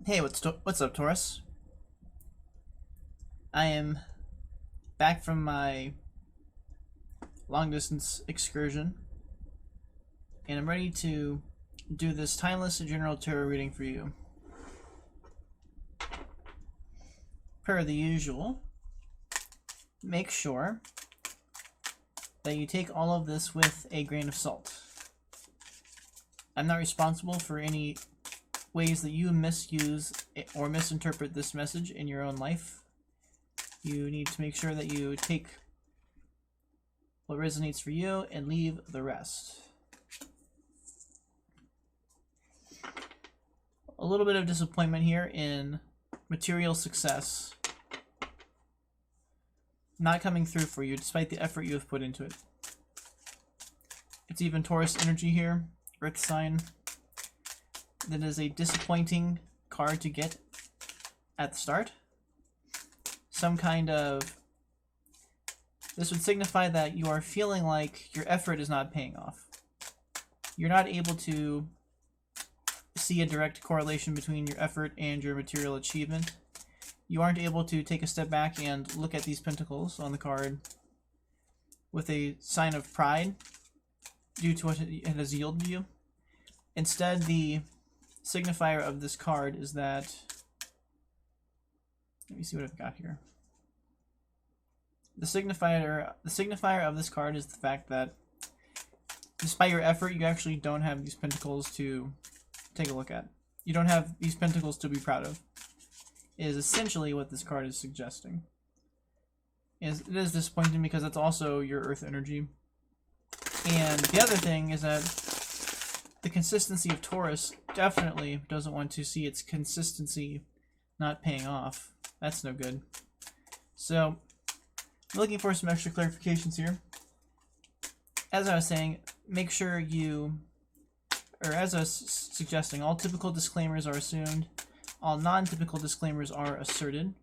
Hey, what's up, Taurus? I am back from my long distance excursion, and I'm ready to do this timeless general tarot reading for you. Per the usual, make sure that you take all of this with a grain of salt. I'm not responsible for any ways that you misuse or misinterpret this message in your own life. You need to make sure that you take what resonates for you and leave the rest. A little bit of disappointment here in material success not coming through for you despite the effort you have put into it. It's even Taurus energy here, Earth sign. That is a disappointing card to get at the start. Some kind of... This would signify that you are feeling like your effort is not paying off. You're not able to see a direct correlation between your effort and your material achievement. You aren't able to take a step back and look at these pentacles on the card with a sign of pride due to what it has yielded you. Instead, the signifier of this card is that... Let me see what I've got here. The signifier of this card is the fact that despite your effort, you actually don't have these pentacles to take a look at. You don't have these pentacles to be proud of, is essentially what this card is suggesting. It is disappointing because it's also your earth energy. And the other thing is that the consistency of Taurus definitely doesn't want to see its consistency not paying off. That's no good. So, I'm looking for some extra clarifications here. As I was saying, make sure you, or as I was suggesting, all typical disclaimers are assumed. All non-typical disclaimers are asserted.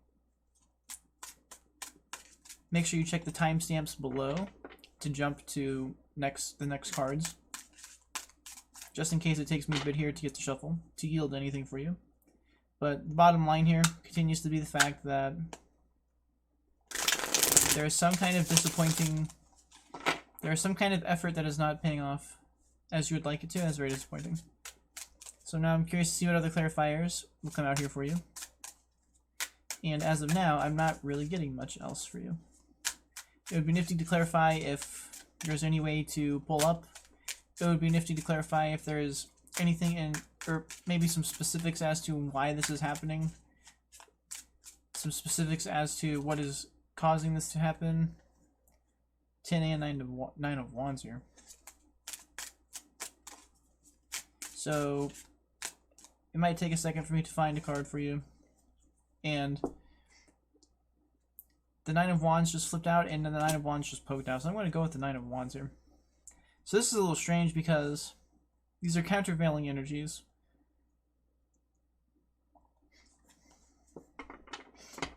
Make sure you check the timestamps below to jump to the next cards. Just in case it takes me a bit here to get the shuffle, to yield anything for you. But the bottom line here continues to be the fact that there is some kind of effort that is not paying off as you would like it to, and it's very disappointing. So now I'm curious to see what other clarifiers will come out here for you. And as of now, I'm not really getting much else for you. It would be nifty to clarify if there's any way to pull up. It would be nifty to clarify if there's anything in, or maybe some specifics as to why this is happening. Some specifics as to what is causing this to happen. 10 and 9 of Wands here. So it might take a second for me to find a card for you. And the 9 of Wands just flipped out, and then the 9 of Wands just poked out. So I'm going to go with the 9 of Wands here. So this is a little strange because these are countervailing energies.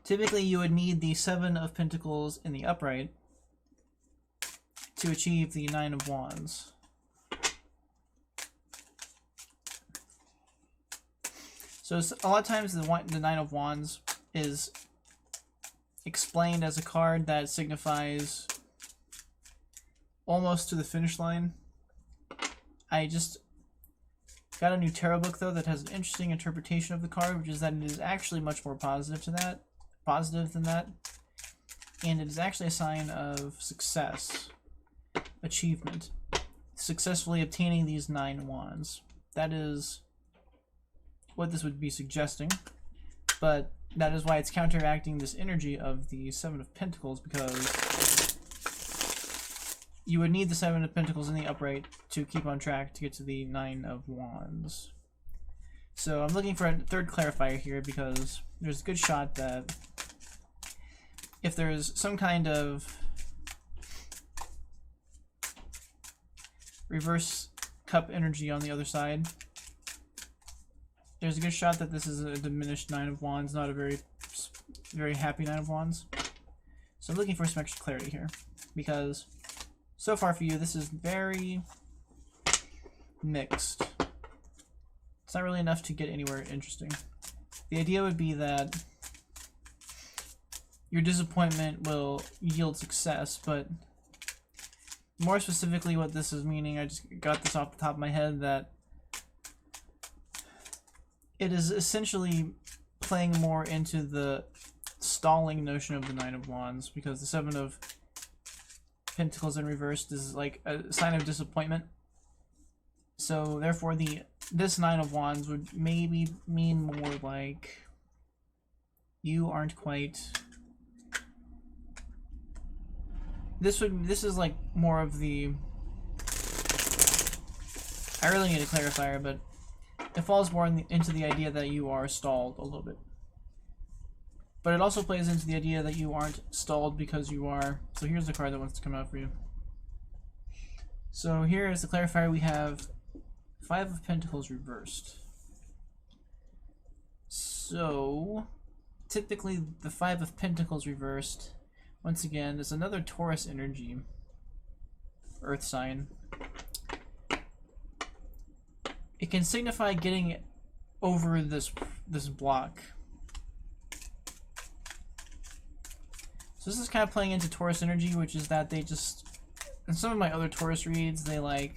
Typically, you would need the 7 of Pentacles in the upright to achieve the 9 of Wands. So a lot of times the 9 of Wands is explained as a card that signifies almost to the finish line. I just got a new tarot book though that has an interesting interpretation of the card, which is that it is actually much more positive than that, and it is actually a sign of success, achievement, successfully obtaining these 9 wands. That is what this would be suggesting, but that is why it's counteracting this energy of the 7 of Pentacles, because you would need the 7 of Pentacles in the upright to keep on track to get to the 9 of Wands. So I'm looking for a third clarifier here because there's a good shot that if there's some kind of reverse cup energy on the other side, there's a good shot that this is a diminished 9 of Wands, not a very happy 9 of Wands. So I'm looking for some extra clarity here, because so far for you, this is very mixed. It's not really enough to get anywhere interesting. the idea would be that your disappointment will yield success, but more specifically what this is meaning, I just got this off the top of my head, that it is essentially playing more into the stalling notion of the Nine of Wands, because the Seven of Pentacles in reversed is like a sign of disappointment. So therefore this Nine of Wands would maybe mean more like you aren't quite... This is like more of the... I really need a clarifier, but it falls more into the idea that you are stalled a little bit. But it also plays into the idea that you aren't stalled because you are... So here's the card that wants to come out for you. So here is the clarifier. We have Five of Pentacles reversed. So typically the Five of Pentacles reversed, once again, is another Taurus energy, earth sign. It can signify getting over this block. So this is kind of playing into Taurus energy, which is that they just, in some of my other Taurus reads, they like,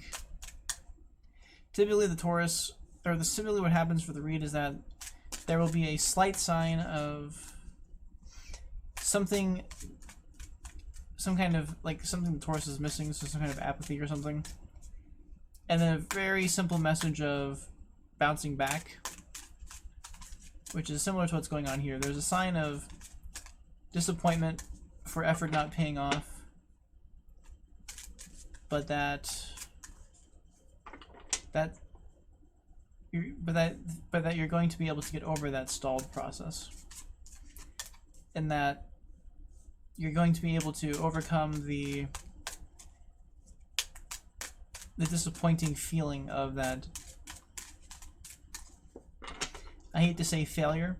typically the Taurus, or typically what happens for the read is that there will be a slight sign of something, some kind of, like something the Taurus is missing, so some kind of apathy or something. And then a very simple message of bouncing back, which is similar to what's going on here. There's a sign of disappointment for effort not paying off, but that you're going to be able to get over that stalled process, and that you're going to be able to overcome the disappointing feeling of that, I hate to say failure,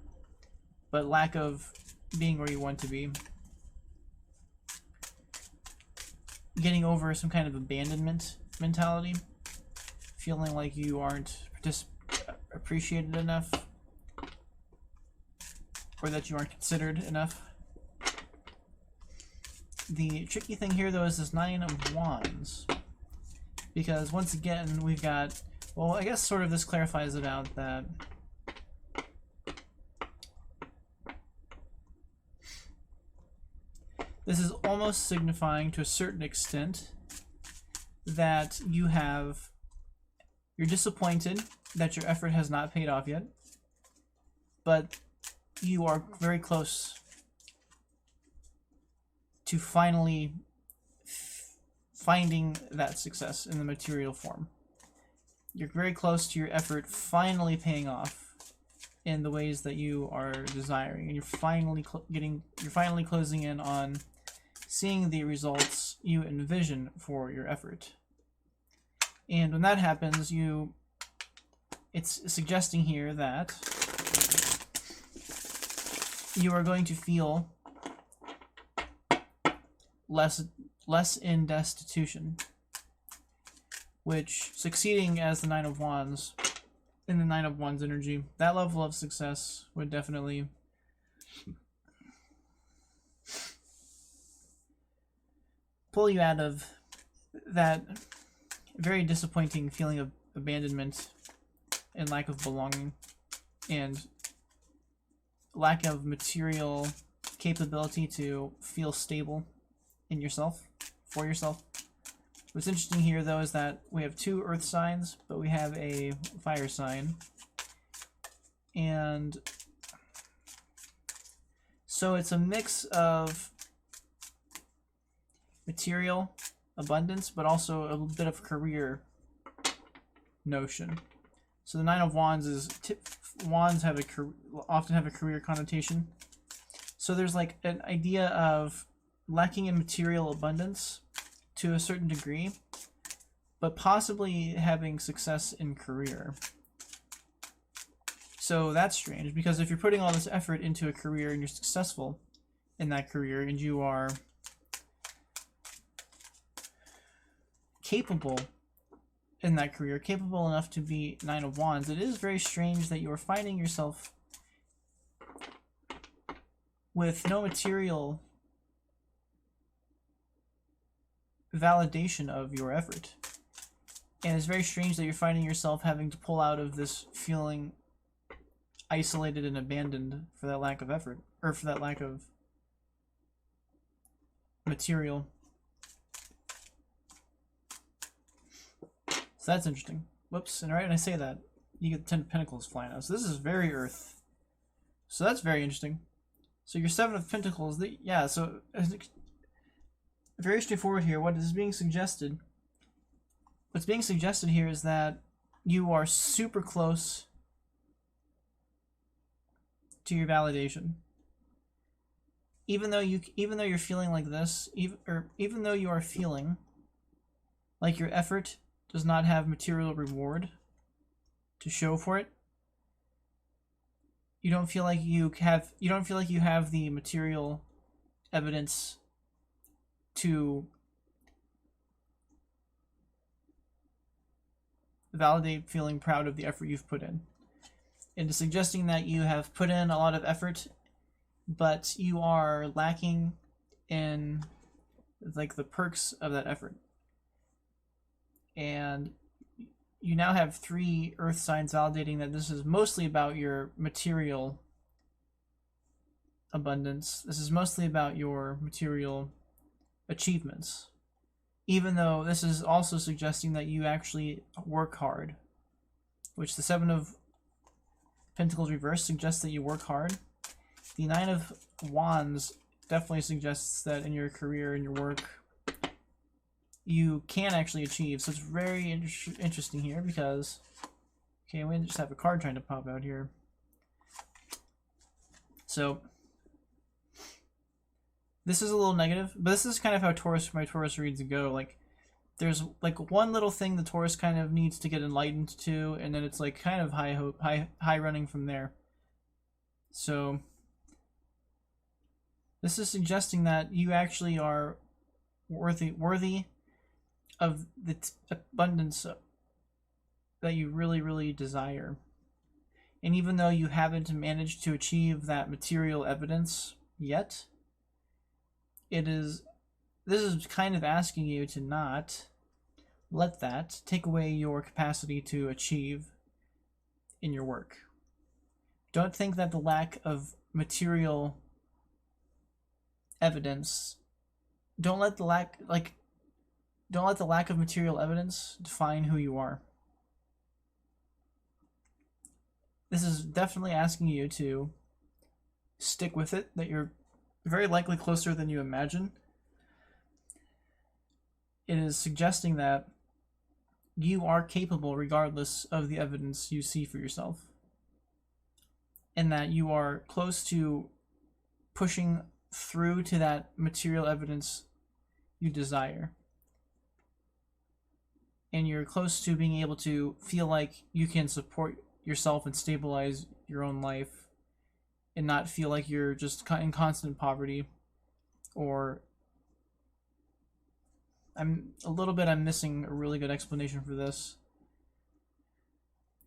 but lack of being where you want to be. Getting over some kind of abandonment mentality, feeling like you aren't appreciated enough, or that you aren't considered enough. The tricky thing here, though, is this Nine of Wands, because once again we've got, well, I guess sort of this clarifies it out that this is almost signifying to a certain extent that you're disappointed that your effort has not paid off yet, but you are very close to finally finding that success in the material form. You're very close to your effort finally paying off in the ways that you are desiring, and you're finally closing in on seeing the results you envision for your effort. And when that happens, it's suggesting here that you are going to feel less in destitution, which, succeeding as the Nine of Wands, in the Nine of Wands energy, that level of success would definitely pull you out of that very disappointing feeling of abandonment and lack of belonging and lack of material capability to feel stable in yourself, for yourself. What's interesting here, though, is that we have two earth signs, but we have a fire sign. And so it's a mix of material abundance, but also a bit of career notion. So the Nine of Wands is wands often have a career connotation. So there's like an idea of lacking in material abundance to a certain degree, but possibly having success in career. So that's strange, because if you're putting all this effort into a career and you're successful in that career and you are capable in that career, capable enough to be Nine of Wands, it is very strange that you are finding yourself with no material validation of your effort. And it's very strange that you're finding yourself having to pull out of this feeling isolated and abandoned for that lack of effort, or for that lack of material. So that's interesting. Whoops, and right when I say that, you get the 10 of Pentacles flying out. So this is very Earth. So that's very interesting. So your 7 of Pentacles, yeah, so very straightforward here. What is being suggested? What's being suggested here is that you are super close to your validation. Even though you're feeling like this, even though you are feeling like your effort does not have material reward to show for it, you don't feel like you have the material evidence to validate feeling proud of the effort you've put in. It is suggesting that you have put in a lot of effort, but you are lacking in like the perks of that effort. And you now have 3 earth signs validating that this is mostly about your material abundance. This is mostly about your material achievements. Even though this is also suggesting that you actually work hard, which the 7 of Pentacles reverse suggests that you work hard. The 9 of Wands definitely suggests that in your career and your work, you can actually achieve. So it's very interesting here because, okay, we just have a card trying to pop out here. So this is a little negative, but this is kind of how my Taurus reads go. Like, there's like one little thing the Taurus kind of needs to get enlightened to, and then it's like kind of high running from there. So this is suggesting that you actually are worthy of the abundance that you really desire. And even though you haven't managed to achieve that material evidence yet, this is kind of asking you to not let that take away your capacity to achieve in your work. Don't think that the lack of material evidence, don't let the lack of material evidence define who you are. This is definitely asking you to stick with it, that you're very likely closer than you imagine. It is suggesting that you are capable regardless of the evidence you see for yourself, and that you are close to pushing through to that material evidence you desire. And you're close to being able to feel like you can support yourself and stabilize your own life and not feel like you're just in constant poverty. Or I'm missing a really good explanation for this.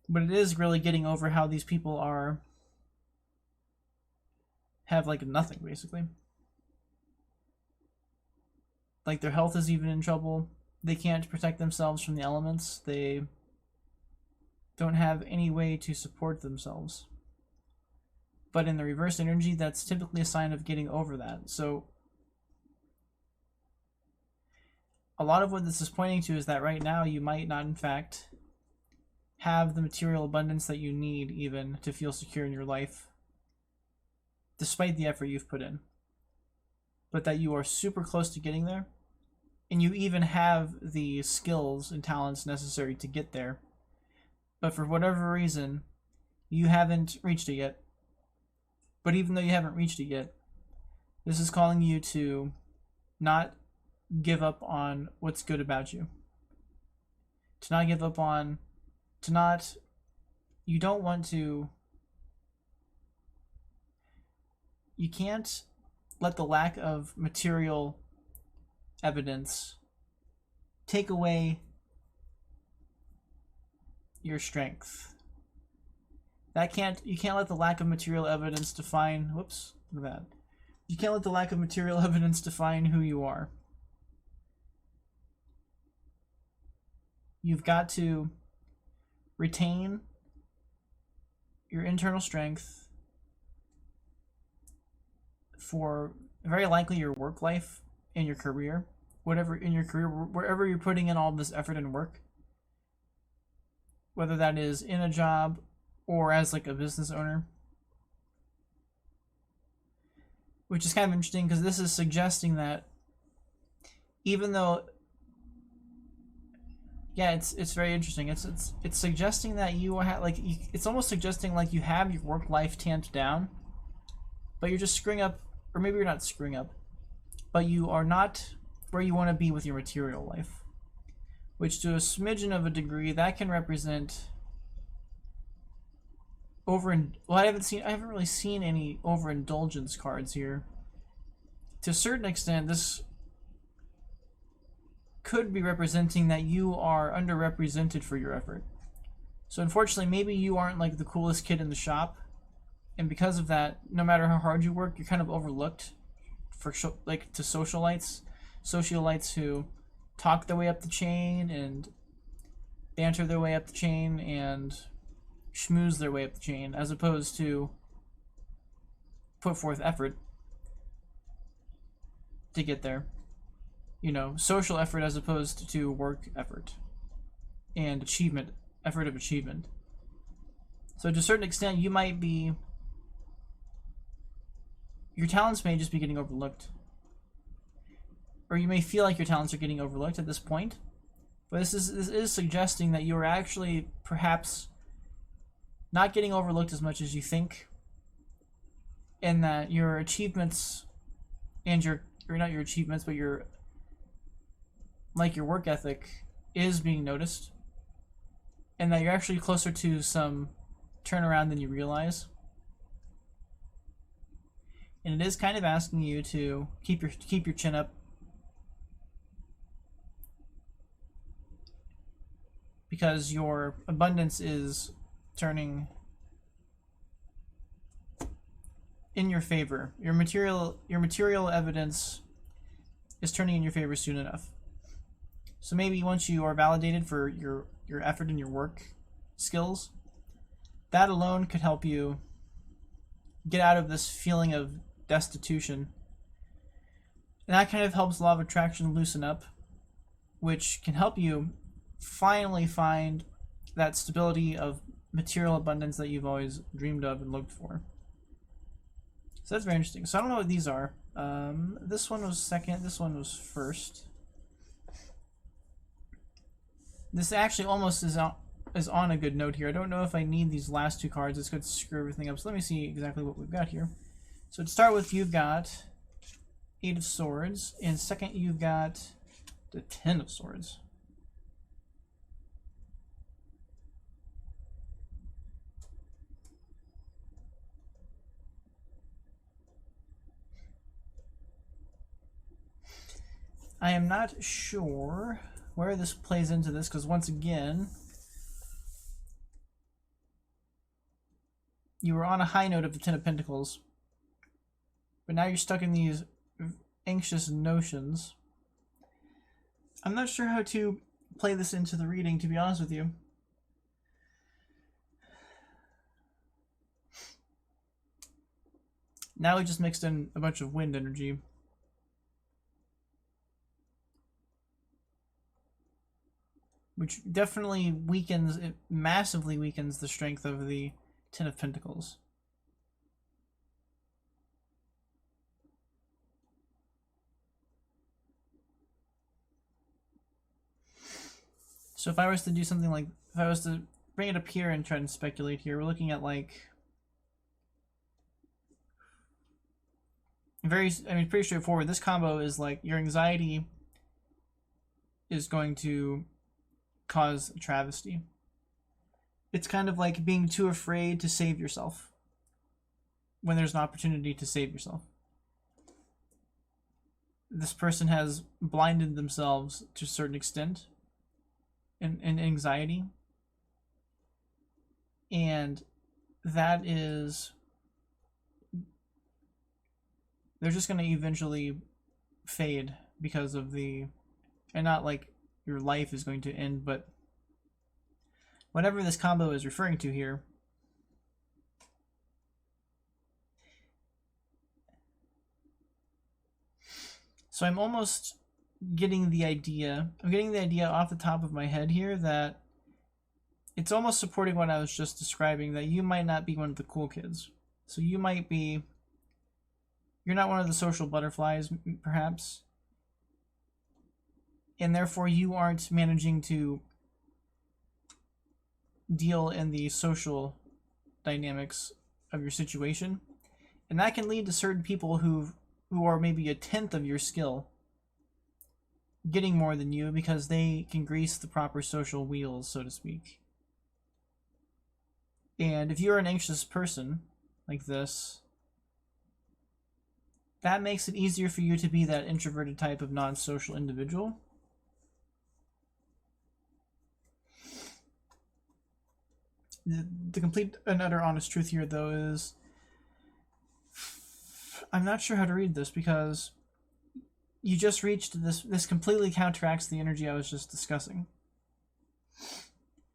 But it is really getting over how these people have like nothing, basically. Like their health is even in trouble. They can't protect themselves from the elements. They don't have any way to support themselves. But in the reverse energy, that's typically a sign of getting over that. So a lot of what this is pointing to is that right now you might not, in fact, have the material abundance that you need even to feel secure in your life, despite the effort you've put in. But that you are super close to getting there, and you even have the skills and talents necessary to get there. But for whatever reason, you haven't reached it yet. But even though you haven't reached it yet, this is calling you to not give up on what's good about you. To not give up on, you don't want to, you can't let the lack of material evidence take away your strength. You can't let the lack of material evidence define, look at that. You can't let the lack of material evidence define who you are. You've got to retain your internal strength for very likely your work life and your career, whatever in your career, wherever you're putting in all this effort and work, whether that is in a job or as like a business owner. Which is kind of interesting because this is suggesting that even though, yeah, it's very interesting. It's suggesting that you have like it's almost suggesting like you have your work life tamped down, but you're just screwing up, or maybe you're not screwing up, but you are not where you want to be with your material life. Which to a smidgen of a degree that can represent I haven't really seen any overindulgence cards here. To a certain extent, this could be representing that you are underrepresented for your effort. So unfortunately, maybe you aren't like the coolest kid in the shop, and because of that, no matter how hard you work, you're kind of overlooked for like to socialites who talk their way up the chain and banter their way up the chain and schmooze their way up the chain, as opposed to put forth effort to get there. You know, social effort as opposed to work effort and effort of achievement. So to a certain extent, you might be, your talents may just be getting overlooked. Or you may feel like your talents are getting overlooked at this point. But this is suggesting that you are actually perhaps not getting overlooked as much as you think, and that your achievements and or not your achievements, but your work ethic is being noticed, and that you're actually closer to some turnaround than you realize. And it is kind of asking you to keep your chin up, because your abundance is turning in your favor. Your material evidence is turning in your favor soon enough. So maybe once you are validated for your effort and your work skills, that alone could help you get out of this feeling of destitution. And that kind of helps law of attraction loosen up, which can help you finally find that stability of material abundance that you've always dreamed of and looked for. So that's very interesting. So I don't know what these are. This one was second, this one was first. This actually almost is on a good note here. I don't know if I need these last two cards. It's going to screw everything up. So let me see exactly what we've got here. So to start with, you've got 8 of Swords, and second you've got the 10 of Swords. I am not sure where this plays into this, because once again, you were on a high note of the 10 of Pentacles, but now you're stuck in these anxious notions. I'm not sure how to play this into the reading, to be honest with you. Now we just mixed in a bunch of wind energy. Which definitely weakens, it massively weakens the strength of the 10 of Pentacles. So if I was to do something like, if I was to bring it up here and try and speculate here, we're looking at like, pretty straightforward. This combo is like your anxiety is going to cause a travesty. It's kind of like being too afraid to save yourself when there's an opportunity to save yourself. This person has blinded themselves to a certain extent in anxiety, and that is they're just going to eventually fade because of the, and not like your life is going to end, but whatever this combo is referring to here. So I'm almost getting the idea, off the top of my head here that it's almost supporting what I was just describing, that you might not be one of the cool kids. So you might be, you're not one of the social butterflies, perhaps. And therefore you aren't managing to deal in the social dynamics of your situation. And that can lead to certain people who are maybe a tenth of your skill getting more than you because they can grease the proper social wheels, so to speak. And if you're an anxious person like this, that makes it easier for you to be that introverted type of non-social individual. The complete and utter honest truth here, though, is I'm not sure how to read this because you just reached this. This completely counteracts the energy I was just discussing.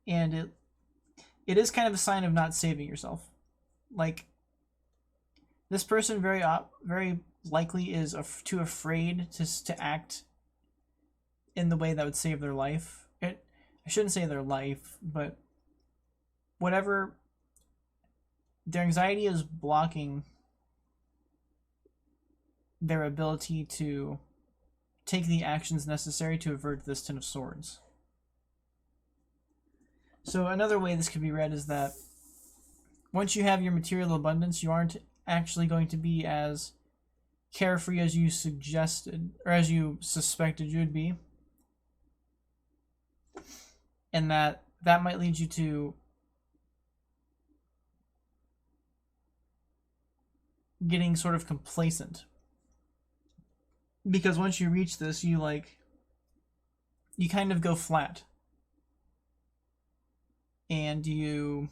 And it is kind of a sign of not saving yourself. Like, this person very likely is too afraid to act in the way that would save their life. I shouldn't say their life, but whatever, their anxiety is blocking their ability to take the actions necessary to avert this Ten of Swords. So another way this could be read is that once you have your material abundance, you aren't actually going to be as carefree as you suggested, or as you suspected you would be. And that might lead you to getting sort of complacent. Because once you reach this, you kind of go flat. And it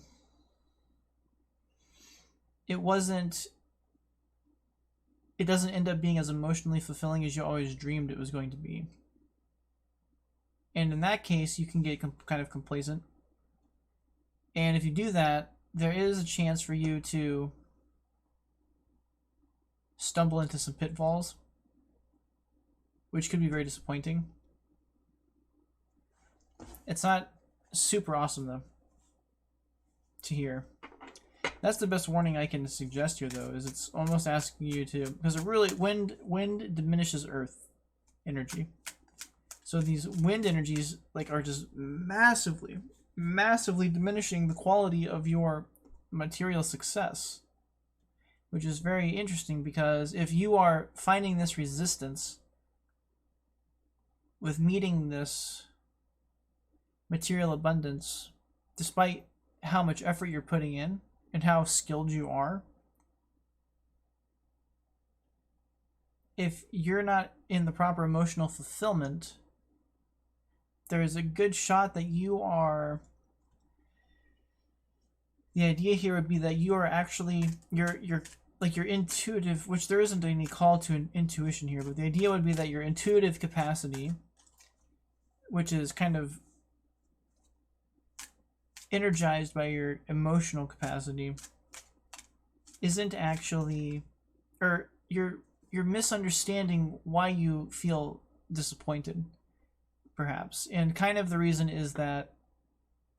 doesn't end up being as emotionally fulfilling as you always dreamed it was going to be. And in that case, you can get kind of complacent. And if you do that, there is a chance for you to stumble into some pitfalls, which could be very disappointing. It's not super awesome, though, to hear. That's the best warning I can suggest here, though, is it's almost asking you to, because it really, wind diminishes earth energy. So these wind energies are just massively diminishing the quality of your material success, which is very interesting, because if you are finding this resistance with meeting this material abundance, despite how much effort you're putting in and how skilled you are, if you're not in the proper emotional fulfillment, there's a good shot that you are, the idea here would be that you are actually, you're your intuitive, which there isn't any call to an intuition here, but the idea would be that your intuitive capacity, which is kind of energized by your emotional capacity, isn't actually, or you're misunderstanding why you feel disappointed, perhaps. And kind of the reason is that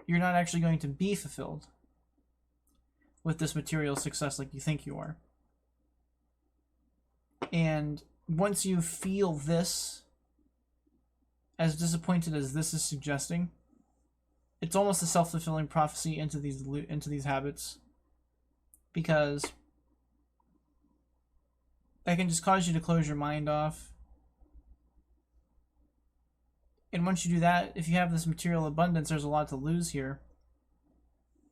you're not actually going to be fulfilled with this material success like you think you are. And once you feel this, as disappointed as this is suggesting, it's almost a self-fulfilling prophecy into these habits, because that can just cause you to close your mind off. And once you do that, if you have this material abundance, there's a lot to lose here.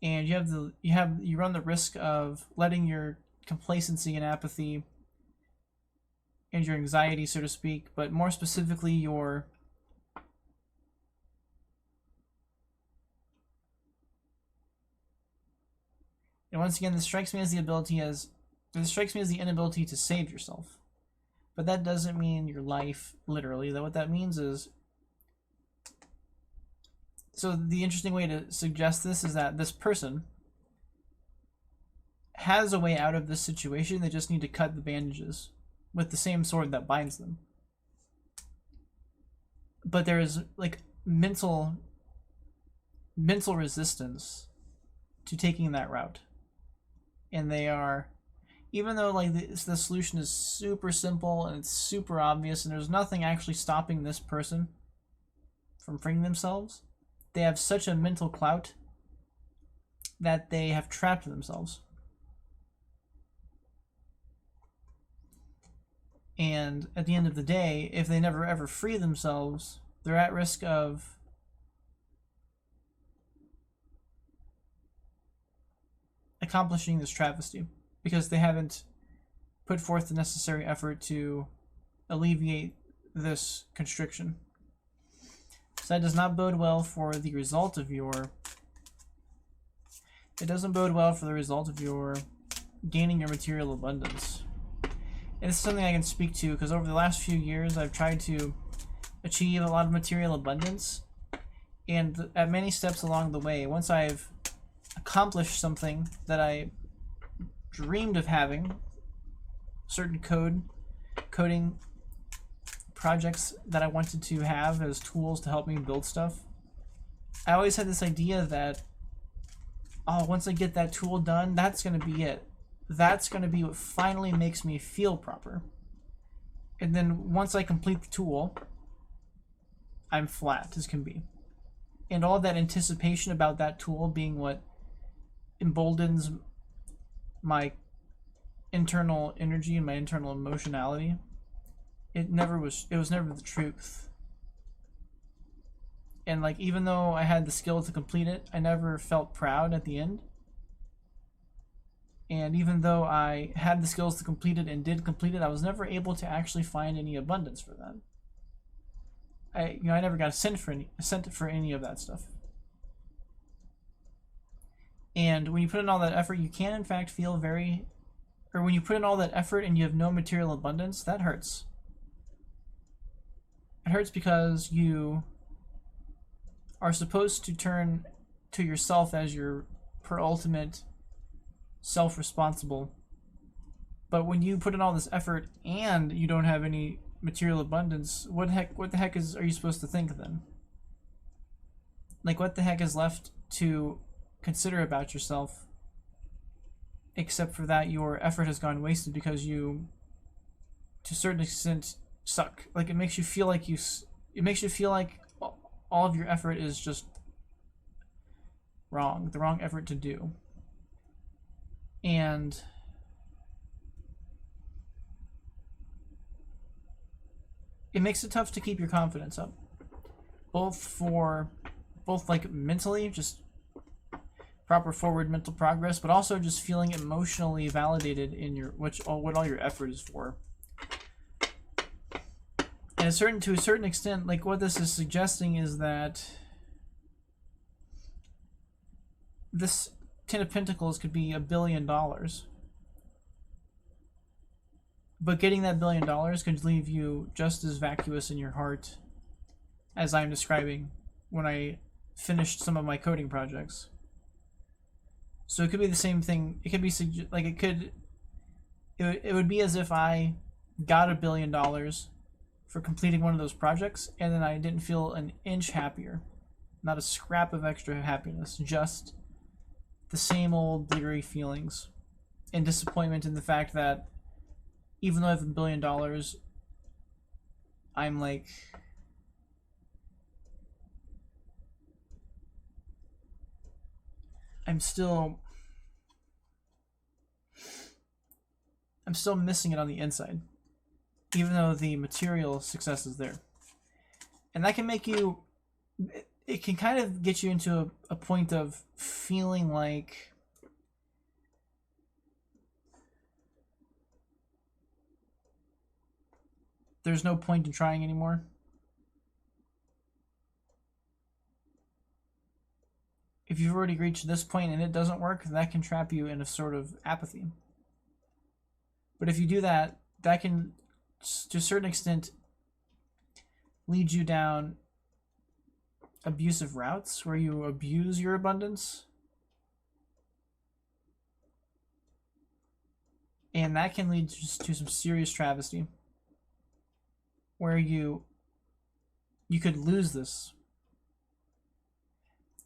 And you run the risk of letting your complacency and apathy and your anxiety, so to speak, but more specifically your and once again, this strikes me as the inability to save yourself. But that doesn't mean your life, literally. What that means is... So the interesting way to suggest this is that this person has a way out of this situation. They just need to cut the bandages with the same sword that binds them. But there is like mental resistance to taking that route. And they are, even though like the solution is super simple and it's super obvious and there's nothing actually stopping this person from freeing themselves, they have such a mental clout that they have trapped themselves. And at the end of the day, if they never ever free themselves, they're at risk of accomplishing this travesty because they haven't put forth the necessary effort to alleviate this constriction. So that does not bode well for the result of your... It doesn't bode well for the result of your gaining your material abundance. And this is something I can speak to because over the last few years I've tried to achieve a lot of material abundance, and at many steps along the way, once I've accomplished something that I dreamed of having, certain coding projects that I wanted to have as tools to help me build stuff, I always had this idea that, oh, once I get that tool done, that's going to be it. That's going to be what finally makes me feel proper. And then once I complete the tool, I'm flat as can be. And all that anticipation about that tool being what emboldens my internal energy and my internal emotionality, it was never the truth. And like, even though I had the skill to complete it, I never felt proud at the end. And even though I had the skills to complete it and did complete it, I was never able to actually find any abundance for that. I never got sent for any of that stuff. And when you put in all that effort, you can in fact feel when you put in all that effort and you have no material abundance, that hurts. It hurts because you are supposed to turn to yourself as your ultimate self-responsible. But when you put in all this effort and you don't have any material abundance, what the heck are you supposed to think then? Like, what the heck is left to consider about yourself except for that your effort has gone wasted because you, to a certain extent, suck. Like, it makes you feel like all of your effort is just wrong, the wrong effort to do. And it makes it tough to keep your confidence up, both like mentally, just proper forward mental progress, but also just feeling emotionally validated in what all your effort is for. And to a certain extent, like, what this is suggesting is that this Ten of Pentacles could be $1 billion. But getting that $1 billion could leave you just as vacuous in your heart as I'm describing when I finished some of my coding projects. So it could be the same thing. It could be like it would be as if I got $1 billion for completing one of those projects, and then I didn't feel an inch happier, not a scrap of extra happiness, just the same old bleary feelings and disappointment in the fact that even though I have $1 billion, I'm still missing it on the inside, even though the material success is there. And that can make you, it can kind of get you into a point of feeling like there's no point in trying anymore. If you've already reached this point and it doesn't work, that can trap you in a sort of apathy. But if you do that, that can to a certain extent, lead you down abusive routes where you abuse your abundance. And that can lead to some serious travesty, where you could lose this.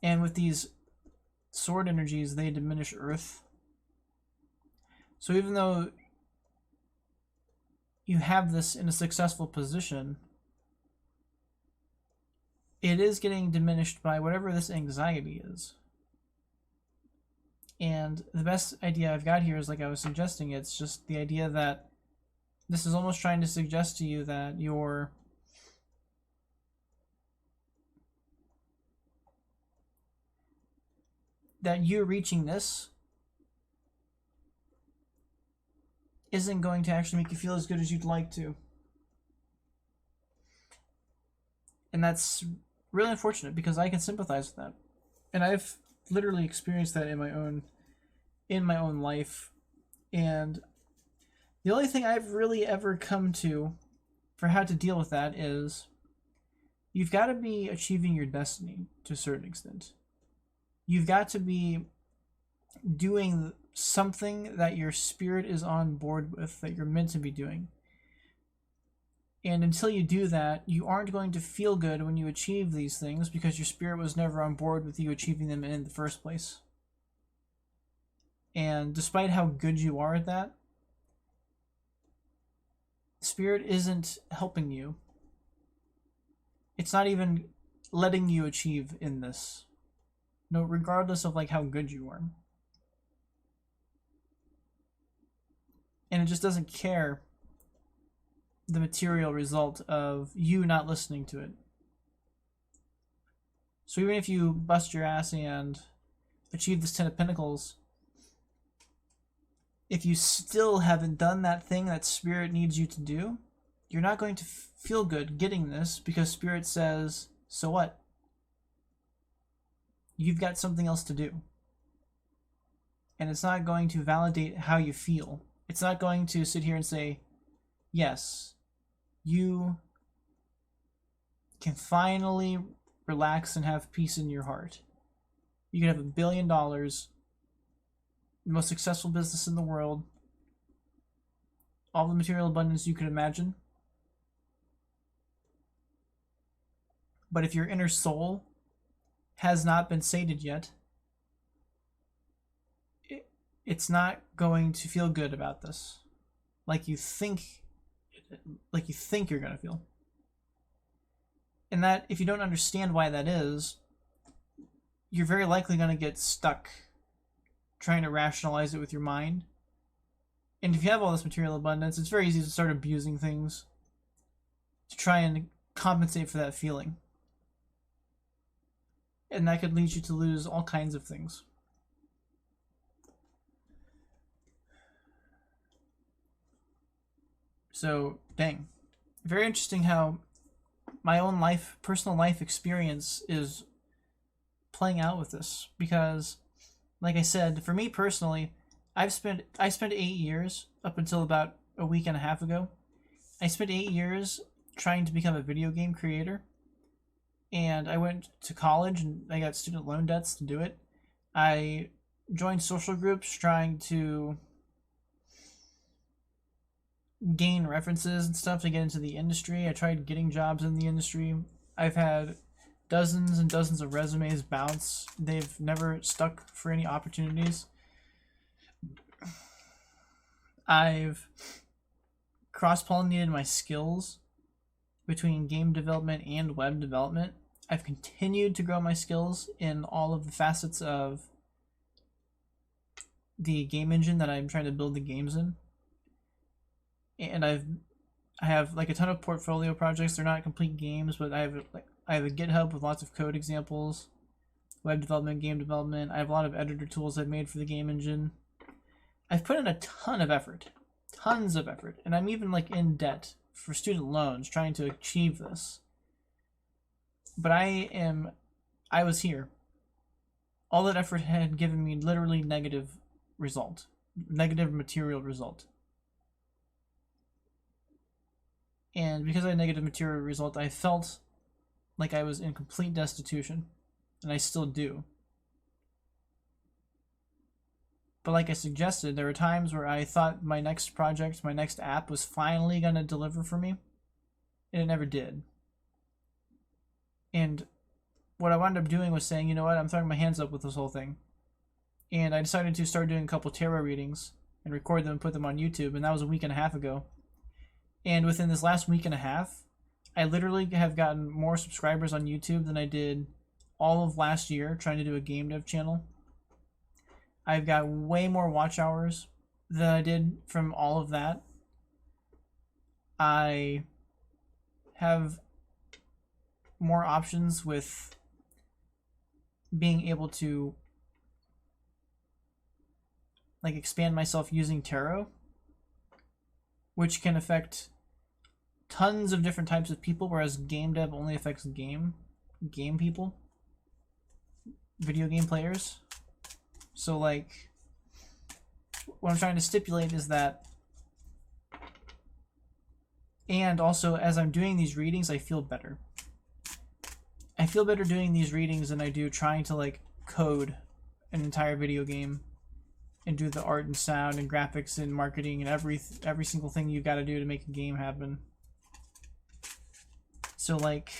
And with these sword energies, they diminish Earth. So even though you have this in a successful position, it is getting diminished by whatever this anxiety is. And the best idea I've got here is, like I was suggesting, it's just the idea that this is almost trying to suggest to you that you reaching this isn't going to actually make you feel as good as you'd like to. And that's really unfortunate, because I can sympathize with that. And I've literally experienced that in my own life. And the only thing I've really ever come to for how to deal with that is you've got to be achieving your destiny to a certain extent. You've got to be doing something that your spirit is on board with, that you're meant to be doing. And until you do that, you aren't going to feel good when you achieve these things, because your spirit was never on board with you achieving them in the first place. And despite how good you are at that, spirit isn't helping you. It's not even letting you achieve in this. No, regardless of like how good you are. And it just doesn't care the material result of you not listening to it. So even if you bust your ass and achieve this 10 of Pentacles, if you still haven't done that thing that Spirit needs you to do, you're not going to feel good getting this, because Spirit says, so what? You've got something else to do. And it's not going to validate how you feel. It's not going to sit here and say, yes, you can finally relax and have peace in your heart. You can have $1 billion, the most successful business in the world, all the material abundance you could imagine. But if your inner soul has not been sated yet, it's not going to feel good about this, like you think you're going to feel. And that, if you don't understand why that is, you're very likely going to get stuck trying to rationalize it with your mind. And if you have all this material abundance, it's very easy to start abusing things to try and compensate for that feeling. And that could lead you to lose all kinds of things. So, dang. Very interesting how my own personal life experience is playing out with this. Because, like I said, for me personally, I spent 8 years, up until about a week and a half ago, I spent 8 years trying to become a video game creator. And I went to college and I got student loan debts to do it. I joined social groups trying to gain references and stuff to get into the industry. I tried getting jobs in the industry. I've had dozens and dozens of resumes bounce. They've never stuck for any opportunities. I've cross-pollinated my skills between game development and web development. I've continued to grow my skills in all of the facets of the game engine that I'm trying to build the games in. And I have like a ton of portfolio projects. They're not complete games, but I have a GitHub with lots of code examples, web development, game development. I have a lot of editor tools I've made for the game engine. I've put in a ton of effort, tons of effort, and I'm even like in debt for student loans trying to achieve this. But I was here. All that effort had given me literally negative material result. And because I had a negative material result, I felt like I was in complete destitution. And I still do. But like I suggested, there were times where I thought my next project, my next app was finally going to deliver for me. And it never did. And what I wound up doing was saying, you know what, I'm throwing my hands up with this whole thing. And I decided to start doing a couple tarot readings and record them and put them on YouTube. And that was a week and a half ago. And within this last week and a half, I literally have gotten more subscribers on YouTube than I did all of last year trying to do a game dev channel. I've got way more watch hours than I did from all of that. I have more options with being able to like expand myself using tarot, which can affect tons of different types of people, whereas game dev only affects game people, video game players. So like what I'm trying to stipulate is that, and also as I'm doing these readings, I feel better. I feel better doing these readings than I do trying to like code an entire video game and do the art and sound and graphics and marketing and every single thing you got to do to make a game happen. So like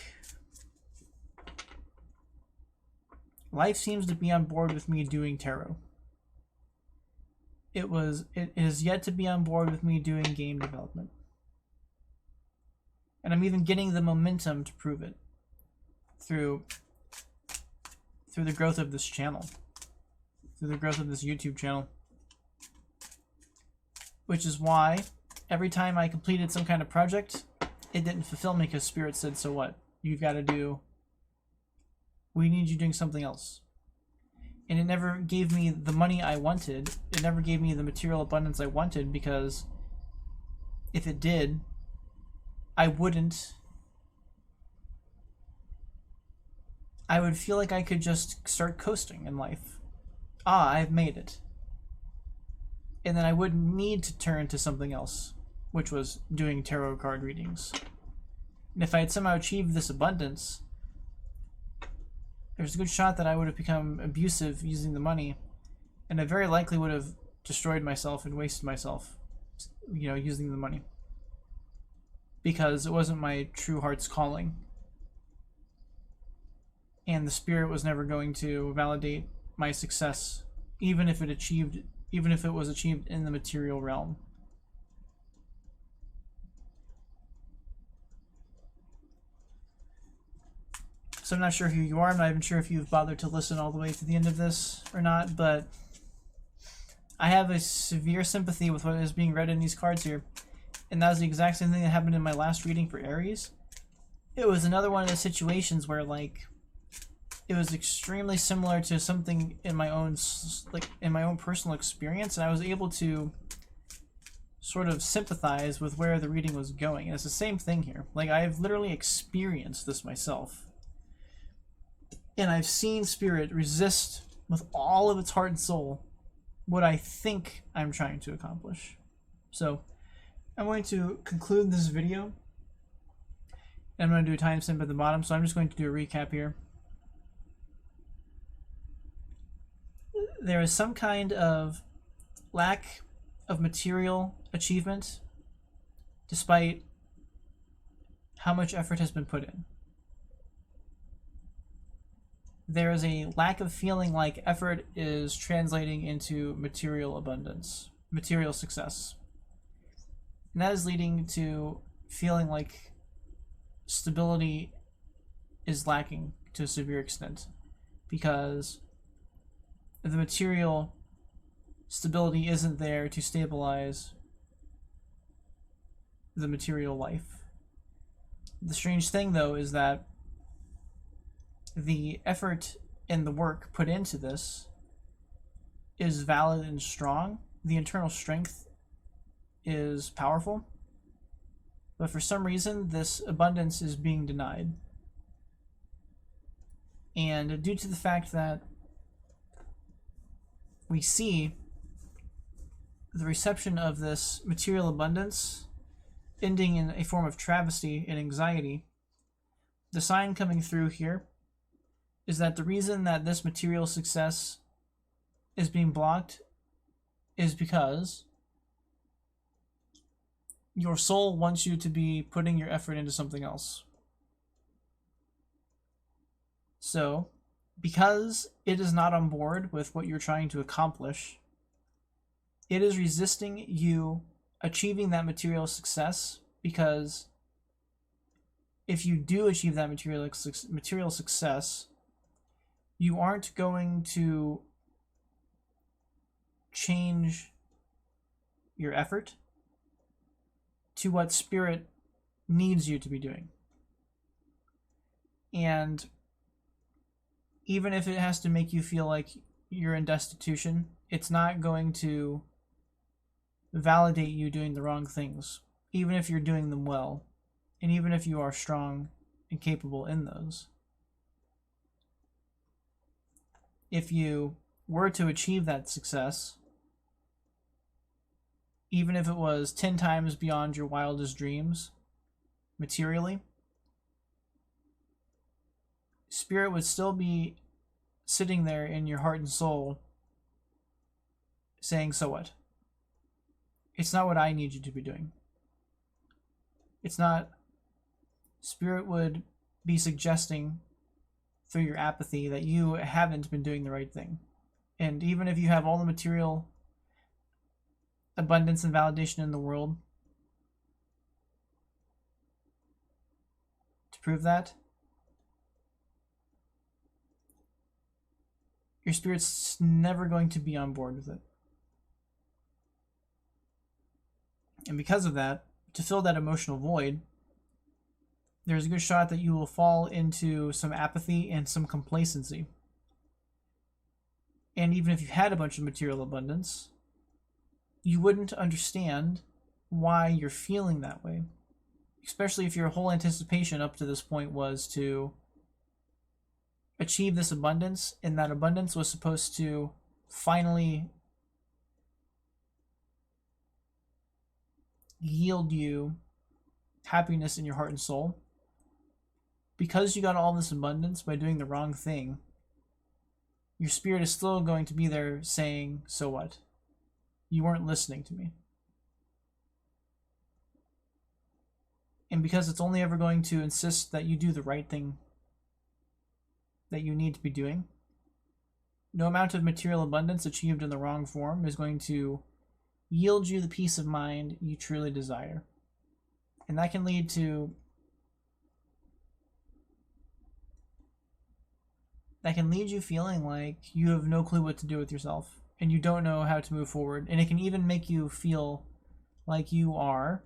life seems to be on board with me doing tarot. It is yet to be on board with me doing game development. And I'm even getting the momentum to prove it through the growth of this channel, through the growth of this YouTube channel. Which is why every time I completed some kind of project, it didn't fulfill me because Spirit said, so what? We need you doing something else. And it never gave me the money I wanted. It never gave me the material abundance I wanted, because if it did, I would feel like I could just start coasting in life. I've made it. And then I wouldn't need to turn to something else, which was doing tarot card readings. And if I had somehow achieved this abundance, there's a good shot that I would have become abusive using the money, and I very likely would have destroyed myself and wasted myself, using the money. Because it wasn't my true heart's calling. And the Spirit was never going to validate my success, even if it was achieved in the material realm. So I'm not sure who you are. I'm not even sure if you've bothered to listen all the way to the end of this or not, but I have a severe sympathy with what is being read in these cards here. And that was the exact same thing that happened in my last reading for Aries. It was another one of those situations where, like, it was extremely similar to something in my own personal experience, and I was able to sort of sympathize with where the reading was going. And it's the same thing here. Like, I've literally experienced this myself. And I've seen Spirit resist with all of its heart and soul what I think I'm trying to accomplish. So I'm going to conclude this video. And I'm going to do a timestamp at the bottom, so I'm just going to do a recap here. There is some kind of lack of material achievement despite how much effort has been put in. There is a lack of feeling like effort is translating into material abundance, material success. And that is leading to feeling like stability is lacking to a severe extent, because the material stability isn't there to stabilize the material life. The strange thing, though, is that the effort and the work put into this is valid and strong. The internal strength is powerful. But for some reason, this abundance is being denied. And due to the fact that we see the reception of this material abundance ending in a form of travesty and anxiety, the sign coming through here is that the reason that this material success is being blocked is because your soul wants you to be putting your effort into something else. So, because it is not on board with what you're trying to accomplish, it is resisting you achieving that material success, because if you do achieve that material success, you aren't going to change your effort to what Spirit needs you to be doing. And even if it has to make you feel like you're in destitution, it's not going to validate you doing the wrong things, even if you're doing them well, and even if you are strong and capable in those. If you were to achieve that success, even if it was 10 times beyond your wildest dreams, materially, Spirit would still be sitting there in your heart and soul saying, so what? It's not what I need you to be doing. It's not. Spirit would be suggesting through your apathy that you haven't been doing the right thing. And even if you have all the material abundance and validation in the world to prove that, your spirit's never going to be on board with it. And because of that, to fill that emotional void, there's a good shot that you will fall into some apathy and some complacency. And even if you had a bunch of material abundance, you wouldn't understand why you're feeling that way. Especially if your whole anticipation up to this point was to achieve this abundance, and that abundance was supposed to finally yield you happiness in your heart and soul. Because you got all this abundance by doing the wrong thing, your spirit is still going to be there saying, so what? You weren't listening to me. And because it's only ever going to insist that you do the right thing that you need to be doing, no amount of material abundance achieved in the wrong form is going to yield you the peace of mind you truly desire. And that can lead to you feeling like you have no clue what to do with yourself and you don't know how to move forward. And it can even make you feel like you are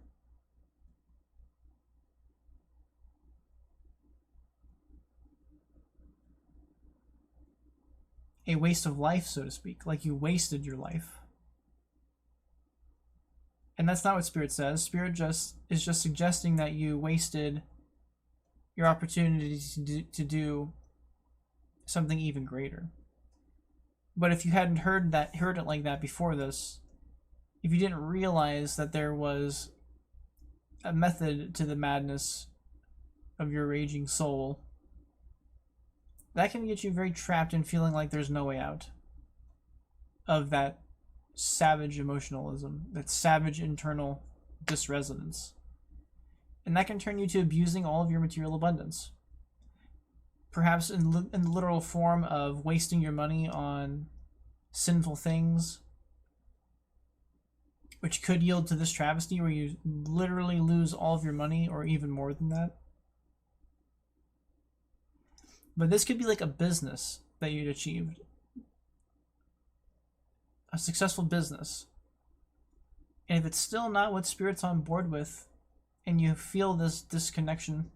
a waste of life, so to speak, like you wasted your life. And that's not what Spirit says. Spirit is just suggesting that you wasted your opportunity to do something even greater. But if you hadn't heard it like that before this, if you didn't realize that there was a method to the madness of your raging soul, that can get you very trapped in feeling like there's no way out of that savage emotionalism, that savage internal disresonance. And that can turn you to abusing all of your material abundance. Perhaps in the literal form of wasting your money on sinful things, which could yield to this travesty where you literally lose all of your money or even more than that. But this could be like a business that you'd achieved. A successful business. And if it's still not what Spirit's on board with, and you feel this disconnection,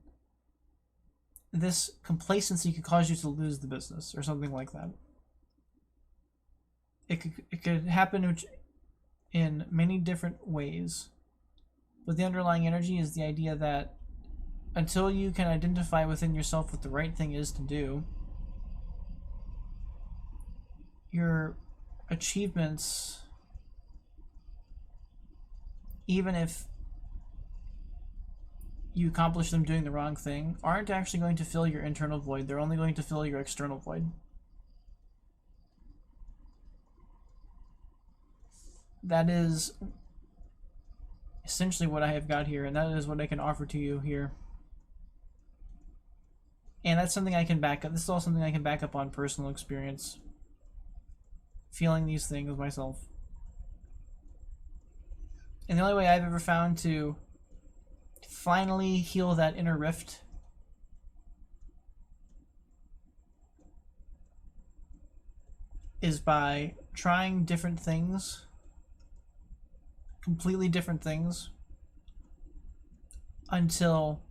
this complacency could cause you to lose the business or something like that. It could happen in many different ways. But the underlying energy is the idea that until you can identify within yourself what the right thing is to do, your achievements, even if you accomplish them doing the wrong thing aren't actually going to fill your internal void. They're only going to fill your external void. That is essentially what I have got here, and that is what I can offer to you here. And that's something I can back up. This is all something I can back up on personal experience. Feeling these things myself. And the only way I've ever found to finally heal that inner rift is by trying different things, completely different things, until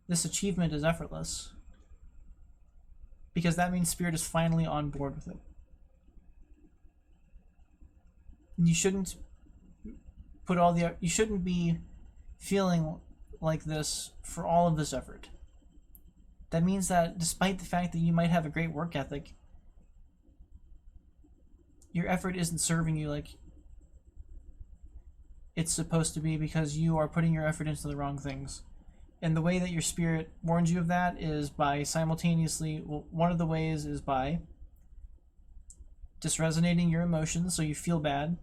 this achievement is effortless. Because that means Spirit is finally on board with it. And you shouldn't put all the, you shouldn't be feeling like this for all of this effort. That means that despite the fact that you might have a great work ethic, your effort isn't serving you like it's supposed to be, because you are putting your effort into the wrong things. And the way that your Spirit warns you of that is by simultaneously, well, one of the ways is by disresonating your emotions so you feel bad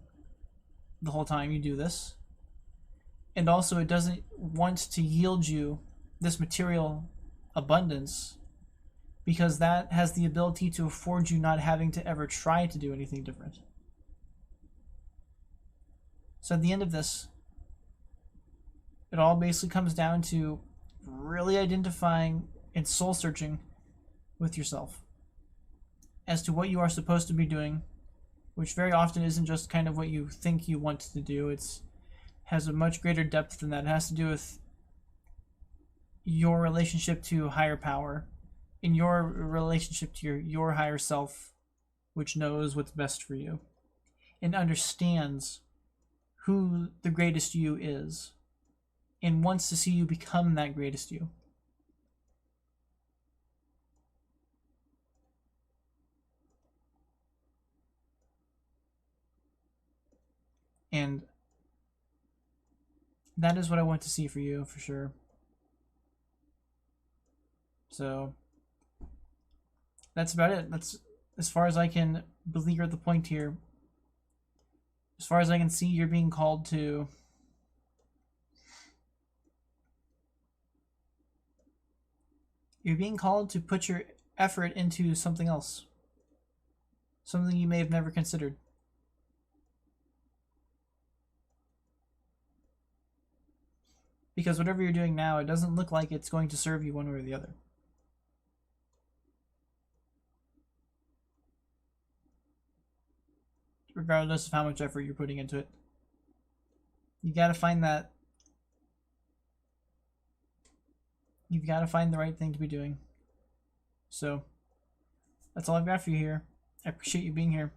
the whole time you do this. And also it doesn't want to yield you this material abundance, because that has the ability to afford you not having to ever try to do anything different. So at the end of this, it all basically comes down to really identifying and soul searching with yourself as to what you are supposed to be doing, which very often isn't just kind of what you think you want to do. It's has a much greater depth than that. It has to do with your relationship to higher power, in your relationship to your higher self, which knows what's best for you and understands who the greatest you is and wants to see you become that greatest you. And that is what I want to see for you, for sure. So that's about it. That's as far as I can believe at the point here. As far as I can see, you're being called to put your effort into something else. Something you may have never considered. Because whatever you're doing now, it doesn't look like it's going to serve you one way or the other. Regardless of how much effort you're putting into it. You gotta find that. You've got to find the right thing to be doing. So, that's all I've got for you here. I appreciate you being here.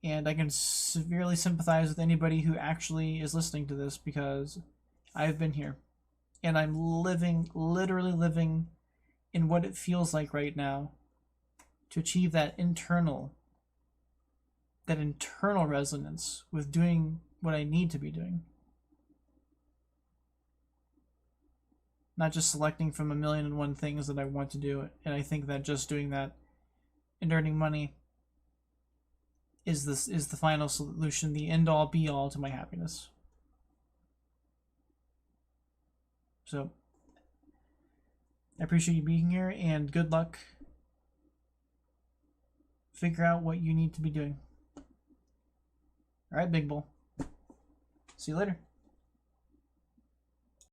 And I can severely sympathize with anybody who actually is listening to this, because I've been here. And I'm living, literally living in what it feels like right now to achieve that internal resonance with doing what I need to be doing. Not just selecting from 1,000,001 things that I want to do. And I think that just doing that and earning money is the final solution, the end all be all to my happiness. So I appreciate you being here, and good luck. Figure out what you need to be doing. All right, Big Bull. See you later.